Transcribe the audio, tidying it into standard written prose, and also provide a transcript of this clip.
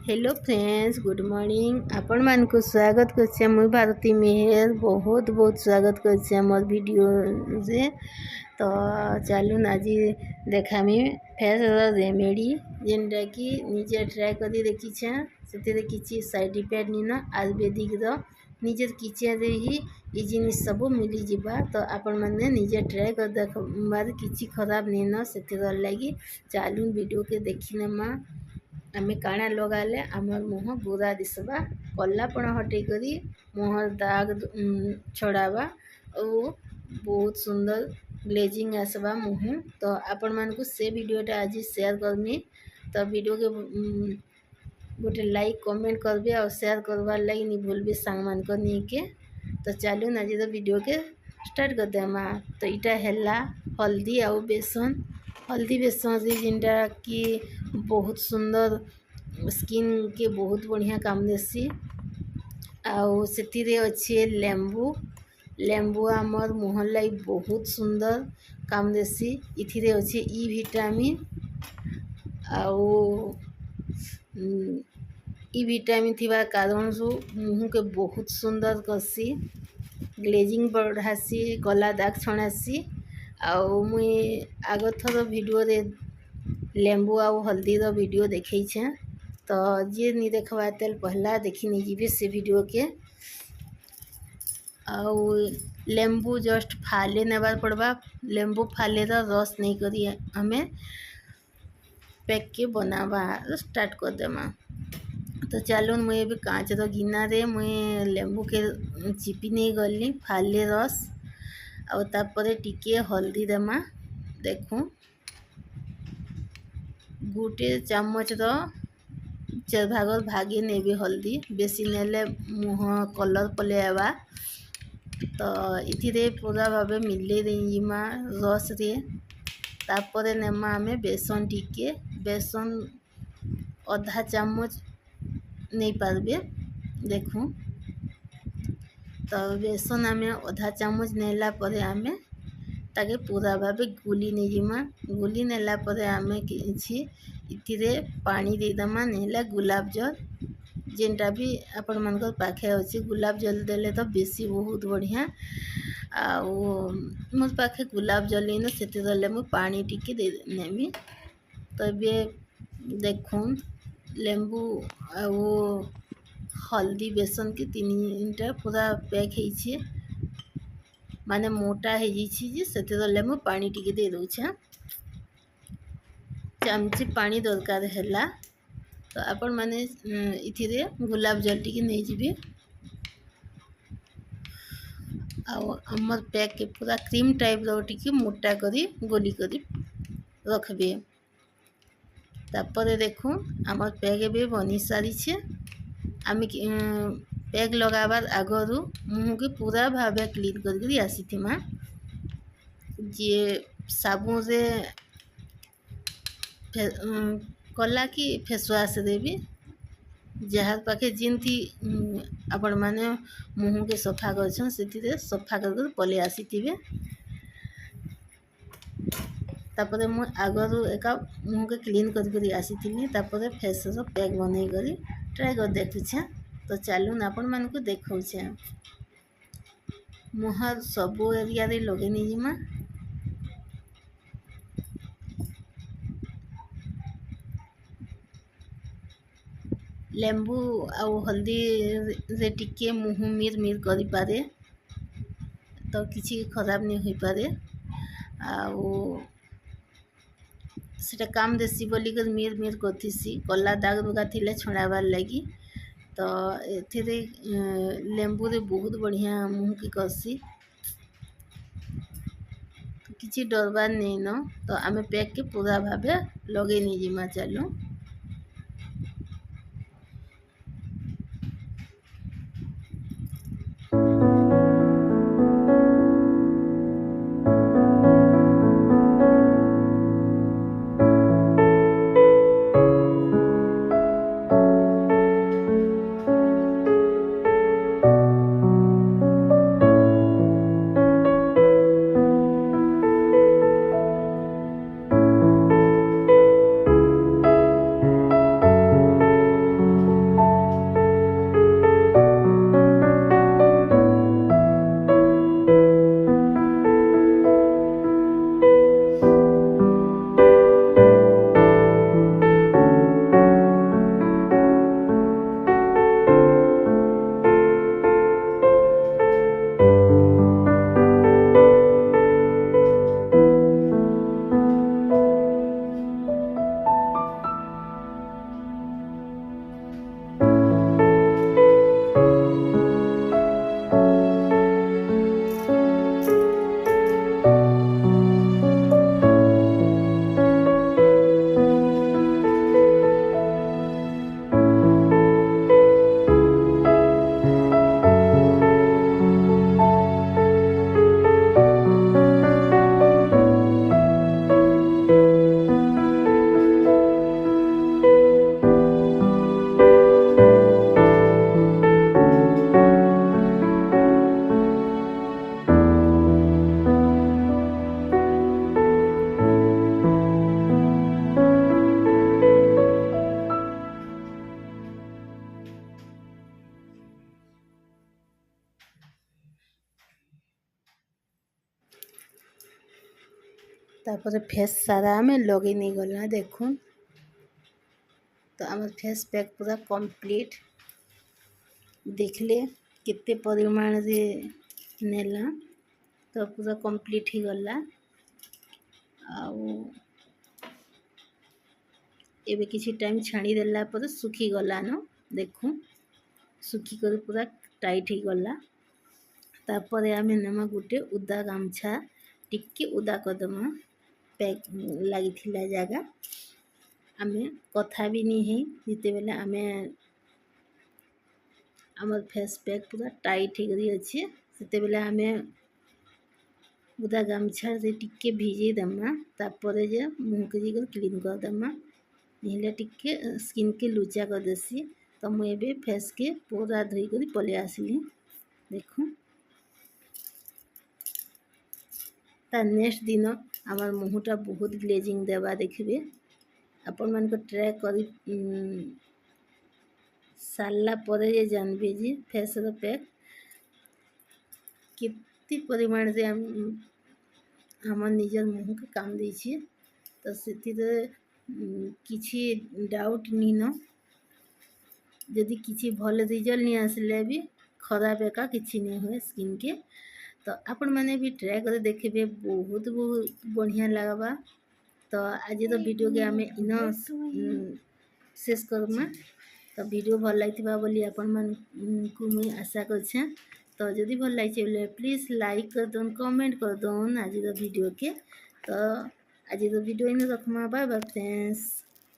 Hello friends, good morning. आपण मान को स्वागत कर मुई भारती मेहर बहुत बहुत स्वागत कर मोर वीडियो से। तो चलून आज देखामी फेस रेमेडी जेनटा कि निजे ट्राए कर देखी से किसी साइड इफेक्ट नहीं ना आयुर्वेदिक निजे किचन रे ही ये जिन सब मिली जावा। तो आपण मैंने निजे ट्राए कर देखबार किसी खराब नहीं ना से लगी चलून वीडियो के देखी नमा। आम काଣା लगाले आमर मुह गोरा दिसबा, कलापण हटे करी मुह दाग छड़ावा और बहुत सुंदर ग्लेजिंग आसबा मुह। तो आपण मानकु से वीडियोटा आज शेयर करमी। तो वीडियो के गोटे लाइक कमेंट करबे और शेयर करवार लगी नहीं भूलबे सांग मान को नहीं के। तो चलून आज वीडियो के स्टार्ट कर देमा। तो इटा हैला हल्दी और बेसन, हल्दी बेसन से जिनटा कि बहुत सुंदर स्किन के बहुत बढ़िया काम देसी। आउ से अच्छे लेंबू, लेंबू आमर मुह लाई बहुत सुंदर काम देसी। इथिरे अच्छे ई विटामिन आउ ई विटामिन थिबा कारण सु मुह के बहुत सुंदर करसी, ग्लेजिंग बढ़ासी, कला दाग छणासी। आउ मुई आग थर वीडियो रे लेंबू आउ हल्दी रो वीडियो देखई छे। तो जे नहीं देखवा तेल पहला देखी नहीं जीवे से वीडियो के। आउ लेंबू जस्ट फाले नेबार पड़वा, लेंबू फाले रस नहीं करी हमें पैक के बनावा स्टार्ट कर देमा। तो चलो मुझे भी कांच गिना रे मुझे लेंबू के चिपी नहीं गली फाले रस और तापर टिके हल्दी देमा। देखूँ गोटे चामच चार भागर भागे नेबे हल्दी, बेसी नेले मुह कलर पले आवा। तो इथिरे पूरा भावे मिले देमा रस रे। तापर नेमा आमे बेसन टिके, बेसन आधा चामच नहीं पारबे देखूँ। तो बेसन आमे आधा चामच नेला परे आमे ताके पूरा भावे गुली नहीं जिमा। गुली नेला परे आमे किछि इथिरे पानी दे दमा, नेला गुलाब जल जेनटा भी आपण मानकर पाखे अच्छे गुलाब जल देले तो बेसी बहुत बढ़िया। आउ मोर पाखे गुलाब जल नहीं से मु पानी टिके दे नेमी। तो ये देखून लेंबू आउ हल्दी बेसन के तीनटा पूरा पैक है माने मोटा है से मु पानी टिके दे दूछे। चामची पानी दरकार हैला। तो आपण माने इथिरे गुलाब जल टिके नहीं जीवे आमर पैक के पूरा क्रीम टाइप रो टिके मोटा करी गोली करी रखबे। तापर देखूँ आमर पैक भी बनी सारी छे। आम पैक लगाबार आगरू मुह के पूरा भावे क्लीन कर आसी थिमा। जे साबुन से कला कि फेसवाश देवी जहाँ पाखे जिनती आपण माने मुह के सफा कर सफा कर पले आसी थे। तापर मु आगरू एका मुह के क्लीन कर आसी थी। तापर फेस पैक बन कर ट्राए कर देखुछे। तो चलून आपण मान को देखौछे मुह सबू एरिया रे लगे नहीं जिमा। लेंबू आउ हल्दी रे टिके मुह मिर मिर करि पारे तो किसी खराब नहीं हो पारे। आउ सेटा काम देसी बोलिकर मिर मिर करथिसी कला दाग दुगा थिले छुड़ाबार लगी। तो एथिरे लेंबू रे बहुत बढ़िया मुह की करसी किसी डरबार नहीं न। तो आमे पैक के पूरा भावे लगे नहीं जिमा। चलो तापर फेस सारा आम लगे नहीं गला देखुन। तो आम फेस पैक पूरा कंप्लीट देखले केते परिमाण रे नेला तो पूरा कंप्लीट ही गला। एबे किसी टाइम छाणी देला पर सुखी गला न देखु सुखी कर पूरा टाइट ही गला। तापर आमे नमा गुटे उदा गामछा टिके उदा करदमा पैक लगी जगह आमे कथा भी नहीं है जिते बेले आमे आमर फेस पैक पूरा टाइट हो गई अच्छे से बेले आमे उदा गामछा से टिके भिजे दमा तापर जे मुँह के क्लीन कर दमा निहले टिके स्किन के लुचा कर देसी। तो मुझे फेस के पूरा धोई कर पले आसली देखु। ता नेक्स्ट दिन आमार मुहटा बहुत ग्लेजिंग देवा देखिए आपण मान को ट्राई करी सारा परे जे जानबे जे फेस रो पैक कितनी परिमाण से हम निजर मुँह के काम दी छी। तो सेति किछि डाउट नहीं न जदि किछि भल रिजल्ट नहीं आसले भी खराब एका किछि नहीं हुए स्किन के। तो आपण मैंने भी ट्राई कर देखिए बहुत बहुत बढ़िया लगवा। तो आज तो वीडियो के आम इन शेष करमा। तो वीडियो भल लगी बोली आपण मन को मुई आशा करछे। तो जदि भल लगे प्लीज लाइक कर दौन कमेंट कर दौन आज वीडियो के। तो आज वीडियो इन रखमा बाय बाय फ्रेंड्स।